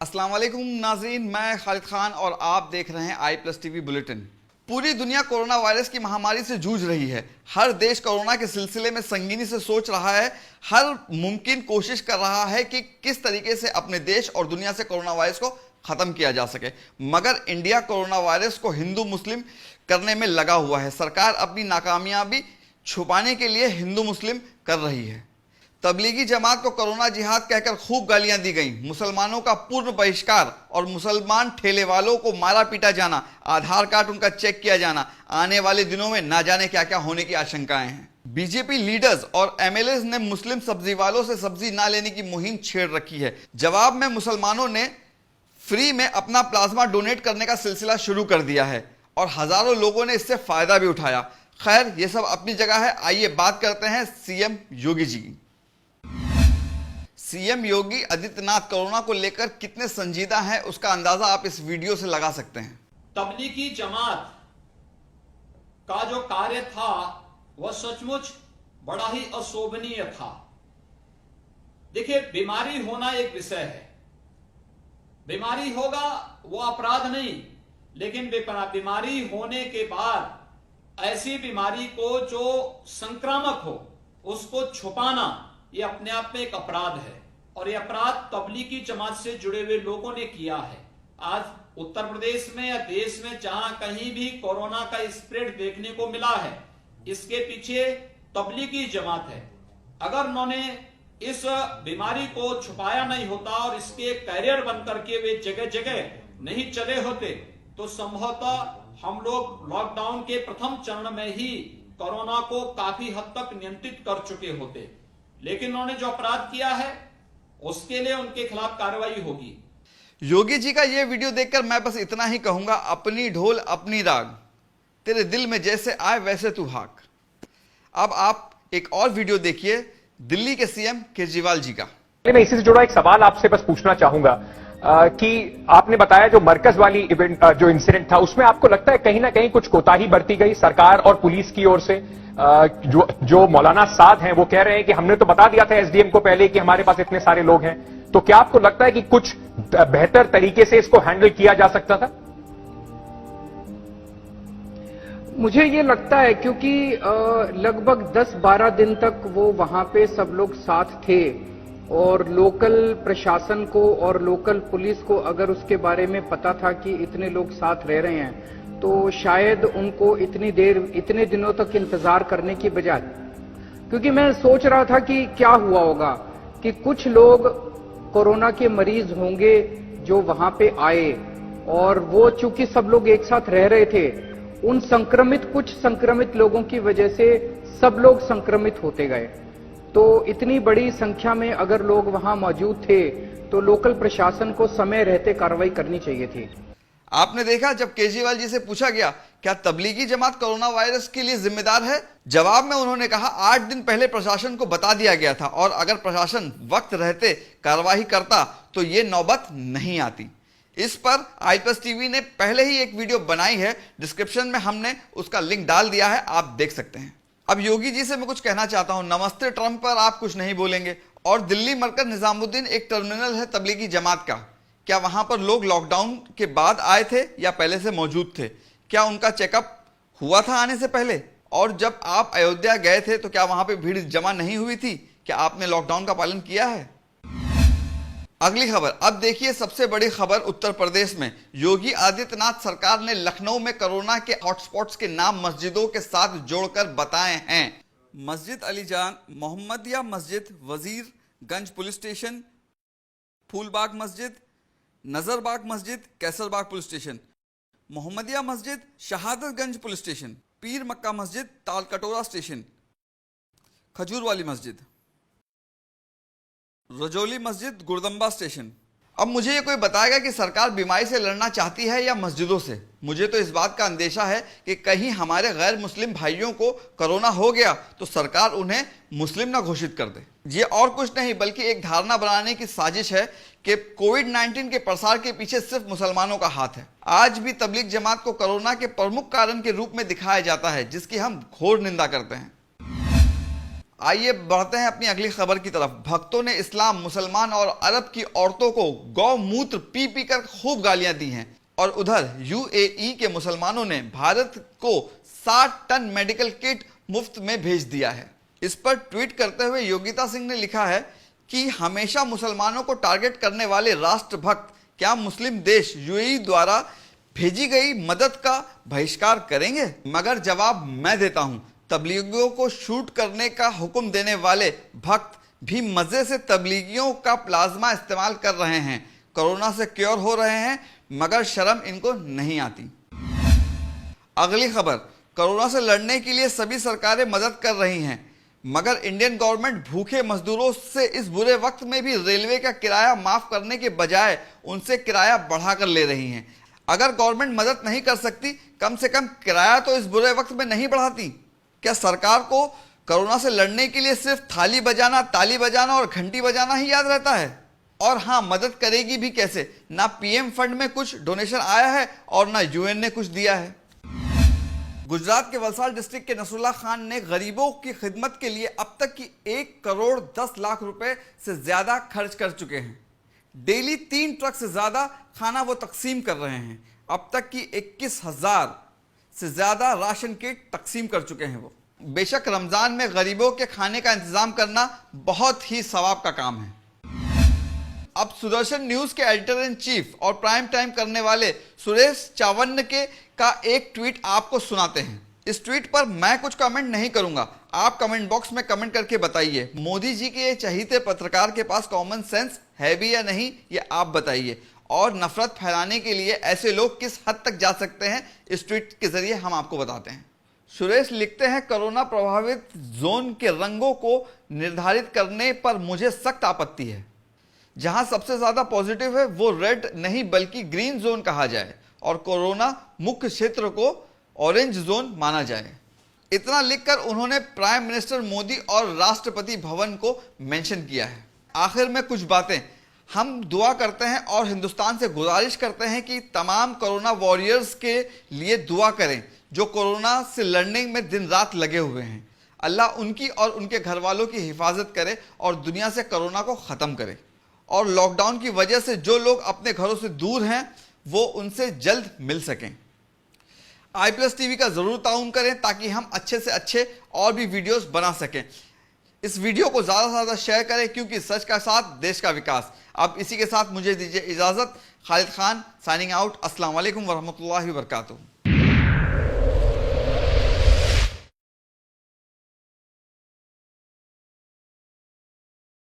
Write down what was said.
अस्सलाम वालेकुम नाजरीन, मैं खालिद खान और आप देख रहे हैं i+TV बुलेटिन। पूरी दुनिया कोरोना वायरस की महामारी से जूझ रही है। हर देश कोरोना के सिलसिले में संगीनी से सोच रहा है, हर मुमकिन कोशिश कर रहा है कि किस तरीके से अपने देश और दुनिया से कोरोना वायरस को खत्म किया जा सके। मगर इंडिया कोरोना वायरस को हिंदू मुस्लिम करने में लगा हुआ है। सरकार अपनी नाकामयाबी छुपाने के लिए हिंदू मुस्लिम कर रही है। तबलीगी जमात को कोरोना जिहाद कहकर खूब गालियां दी गईं। मुसलमानों का पूर्ण बहिष्कार और मुसलमान ठेले वालों को मारा पीटा जाना, आधार कार्ड उनका चेक किया जाना, आने वाले दिनों में ना जाने क्या क्या होने की आशंकाएं हैं। बीजेपी लीडर्स और एमएलए ने मुस्लिम सब्जी वालों से सब्जी ना लेने की मुहिम छेड़ रखी है। जवाब में मुसलमानों ने फ्री में अपना प्लाज्मा डोनेट करने का सिलसिला शुरू कर दिया है और हजारों लोगों ने इससे फायदा भी उठाया। खैर, ये सब अपनी जगह है। आइए बात करते हैं सीएम योगी जी की। सीएम योगी आदित्यनाथ कोरोना को लेकर कितने संजीदा हैं, उसका अंदाजा आप इस वीडियो से लगा सकते हैं। तबलीगी जमात का जो कार्य था वह सचमुच बड़ा ही अशोभनीय था। देखिए, बीमारी होना एक विषय है, बीमारी होगा वो अपराध नहीं, लेकिन बीमारी होने के बाद ऐसी बीमारी को जो संक्रामक हो उसको छुपाना ये अपने आप में एक अपराध है और ये अपराध तबलीगी जमात से जुड़े हुए लोगों ने किया है। आज उत्तर प्रदेश में या देश में जहां कहीं भी कोरोना का स्प्रेड देखने को मिला है, इसके पीछे तबलीगी जमात है। अगर उन्होंने इस बीमारी को छुपाया नहीं होता और इसके कैरियर बन करके वे जगह जगह नहीं चले होते तो संभवतः हम लोग लॉकडाउन के प्रथम चरण में ही कोरोना को काफी हद तक नियंत्रित कर चुके होते। लेकिन उन्होंने जो अपराध किया है उसके लिए उनके खिलाफ कार्रवाई होगी। योगी जी का यह वीडियो देखकर मैं बस इतना ही कहूंगा, अपनी ढोल अपनी राग, तेरे दिल में जैसे आए वैसे तू हाक। अब आप एक और वीडियो देखिए दिल्ली के सीएम केजरीवाल जी का। मैं इसी से जुड़ा एक सवाल आपसे बस पूछना चाहूंगा कि आपने बताया जो मरकज वाली इवेंट जो इंसिडेंट था उसमें आपको लगता है कहीं ना कहीं कुछ कोताही बरती गई सरकार और पुलिस की ओर से। जो मौलाना साद हैं वो कह रहे हैं कि हमने तो बता दिया था एसडीएम को पहले कि हमारे पास इतने सारे लोग हैं, तो क्या आपको लगता है कि कुछ बेहतर तरीके से इसको हैंडल किया जा सकता था? मुझे ये लगता है क्योंकि लगभग 10-12 दिन तक वो वहां पे सब लोग साथ थे और लोकल प्रशासन को और लोकल पुलिस को अगर उसके बारे में पता था कि इतने लोग साथ रह रहे हैं तो शायद उनको इतने दिनों तक इंतजार करने की बजाय, क्योंकि मैं सोच रहा था कि क्या हुआ होगा कि कुछ लोग कोरोना के मरीज होंगे जो वहां पे आए और वो चूंकि सब लोग एक साथ रह रहे थे, उन कुछ संक्रमित लोगों की वजह से सब लोग संक्रमित होते गए। तो इतनी बड़ी संख्या में अगर लोग वहां मौजूद थे तो लोकल प्रशासन को समय रहते कार्रवाई करनी चाहिए थी। आपने देखा, जब केजरीवाल जी से पूछा गया क्या तबलीगी जमात कोरोना वायरस के लिए जिम्मेदार है, जवाब में उन्होंने कहा 8 दिन पहले प्रशासन को बता दिया गया था और अगर प्रशासन वक्त रहते कार्रवाई करता तो ये नौबत नहीं आती। इस पर i+TV ने पहले ही एक वीडियो बनाई है, डिस्क्रिप्शन में हमने उसका लिंक डाल दिया है, आप देख सकते हैं। अब योगी जी से मैं कुछ कहना चाहता हूं। नमस्ते ट्रंप पर आप कुछ नहीं बोलेंगे और दिल्ली मरकज निजामुद्दीन एक टर्मिनल है तबलीगी जमात का। क्या वहां पर लोग लॉकडाउन के बाद आए थे या पहले से मौजूद थे? क्या उनका चेकअप हुआ था आने से पहले? और जब आप अयोध्या गए थे तो क्या वहां पे भीड़ जमा नहीं हुई थी? क्या आपने लॉकडाउन का पालन किया है? अगली खबर, अब देखिए सबसे बड़ी खबर उत्तर प्रदेश में। योगी आदित्यनाथ सरकार ने लखनऊ में कोरोना के हॉटस्पॉट्स के नाम मस्जिदों के साथ जोड़कर बताए हैं। मस्जिद अलीजान, मोहम्मदिया मस्जिद, वजीरगंज पुलिस स्टेशन, फूलबाग मस्जिद, नजरबाग मस्जिद, कैसरबाग पुलिस स्टेशन, मोहम्मदिया मस्जिद, शहादतगंज पुलिस स्टेशन, पीर मक्का मस्जिद, तालकटोरा स्टेशन, खजूर वाली मस्जिद, रजौली मस्जिद, गुरदम्बा स्टेशन। अब मुझे ये कोई बताएगा कि सरकार बीमारी से लड़ना चाहती है या मस्जिदों से? मुझे तो इस बात का अंदेशा है कि कहीं हमारे गैर मुस्लिम भाइयों को कोरोना हो गया तो सरकार उन्हें मुस्लिम ना घोषित कर दे। ये और कुछ नहीं बल्कि एक धारणा बनाने की साजिश है कि कोविड-19 के प्रसार के पीछे सिर्फ मुसलमानों का हाथ है। आज भी तबलीग जमात को कोरोना के प्रमुख कारण के रूप में दिखाया जाता है, जिसकी हम घोर निंदा करते हैं। आइए बढ़ते हैं अपनी अगली खबर की तरफ। भक्तों ने इस्लाम, मुसलमान और अरब की औरतों को गौमूत्र पी पी कर खूब गालियां दी हैं। और उधर यूएई के मुसलमानों ने भारत को 60 टन मेडिकल किट मुफ्त में भेज दिया है। इस पर ट्वीट करते हुए योगिता सिंह ने लिखा है कि हमेशा मुसलमानों को टारगेट करने वाले राष्ट्रभक्त क्या मुस्लिम देश यूएई द्वारा भेजी गई मदद का बहिष्कार करेंगे? मगर जवाब मैं देता हूं, तबलीगियों को शूट करने का हुक्म देने वाले भक्त भी मजे से तबलीगियों का प्लाज्मा इस्तेमाल कर रहे हैं, कोरोना से क्योर हो रहे हैं, मगर शर्म इनको नहीं आती। अगली खबर, कोरोना से लड़ने के लिए सभी सरकारें मदद कर रही हैं, मगर इंडियन गवर्नमेंट भूखे मजदूरों से इस बुरे वक्त में भी रेलवे का किराया माफ करने के बजाय उनसे किराया बढ़ाकर ले रही हैं। अगर गवर्नमेंट मदद नहीं कर सकती, कम से कम किराया तो इस बुरे वक्त में नहीं बढ़ाती। क्या सरकार को कोरोना से लड़ने के लिए सिर्फ थाली बजाना, ताली बजाना और घंटी बजाना ही याद रहता है? और हाँ, मदद करेगी भी कैसे? ना पीएम फंड में कुछ डोनेशन आया है और ना यूएन ने कुछ दिया है। गुजरात के वलसाड डिस्ट्रिक्ट के नसरुल्लाह खान ने गरीबों की खिदमत के लिए अब तक की 1 करोड़ 10 लाख रुपए से ज्यादा खर्च कर चुके हैं। डेली 3 ट्रक से ज्यादा खाना वो तकसीम कर रहे हैं। अब तक की 21,000 से ज्यादा राशन किट तकसीम कर चुके हैं वो। बेशक रमजान में गरीबों के खाने का इंतजाम करना बहुत ही सवाब का काम है। अब सुदर्शन न्यूज के एडिटर इन चीफ और प्राइम टाइम करने वाले सुरेश चावन्न का एक ट्वीट आपको सुनाते हैं। इस ट्वीट पर मैं कुछ कमेंट नहीं करूंगा, आप कमेंट बॉक्स में कमेंट करके बताइए मोदी जी के चहीते पत्रकार के पास कॉमन सेंस है भी या नहीं, ये आप बताइए। और नफरत फैलाने के लिए ऐसे लोग किस हद तक जा सकते हैं, इस ट्वीट के जरिए हम आपको बताते हैं। सुरेश लिखते हैं, कोरोना प्रभावित जोन के रंगों को निर्धारित करने पर मुझे सख्त आपत्ति है। जहां सबसे ज्यादा पॉजिटिव है वो रेड नहीं बल्कि ग्रीन जोन कहा जाए और कोरोना मुख्य क्षेत्र को ऑरेंज जोन माना जाए। इतना लिखकर उन्होंने प्राइम मिनिस्टर मोदी और राष्ट्रपति भवन को मेंशन किया है। आखिर में कुछ बातें, हम दुआ करते हैं और हिंदुस्तान से गुजारिश करते हैं कि तमाम कोरोना वॉरियर्स के लिए दुआ करें जो कोरोना से लड़ने में दिन रात लगे हुए हैं। अल्लाह उनकी और उनके घर वालों की हिफाजत करे और दुनिया से कोरोना को ख़त्म करे। और लॉकडाउन की वजह से जो लोग अपने घरों से दूर हैं वो उनसे जल्द मिल सकें। i+ TV का ज़रूर ताउन करें ताकि हम अच्छे से अच्छे और भी वीडियोस बना सकें। इस वीडियो को ज़्यादा से ज़्यादा शेयर करें क्योंकि सच का साथ देश का विकास। अब इसी के साथ मुझे दीजिए इजाज़त। Khalid Khan signing out. अस्सलाम वालेकुम वरहमतुल्लाहि वबरकातुहू।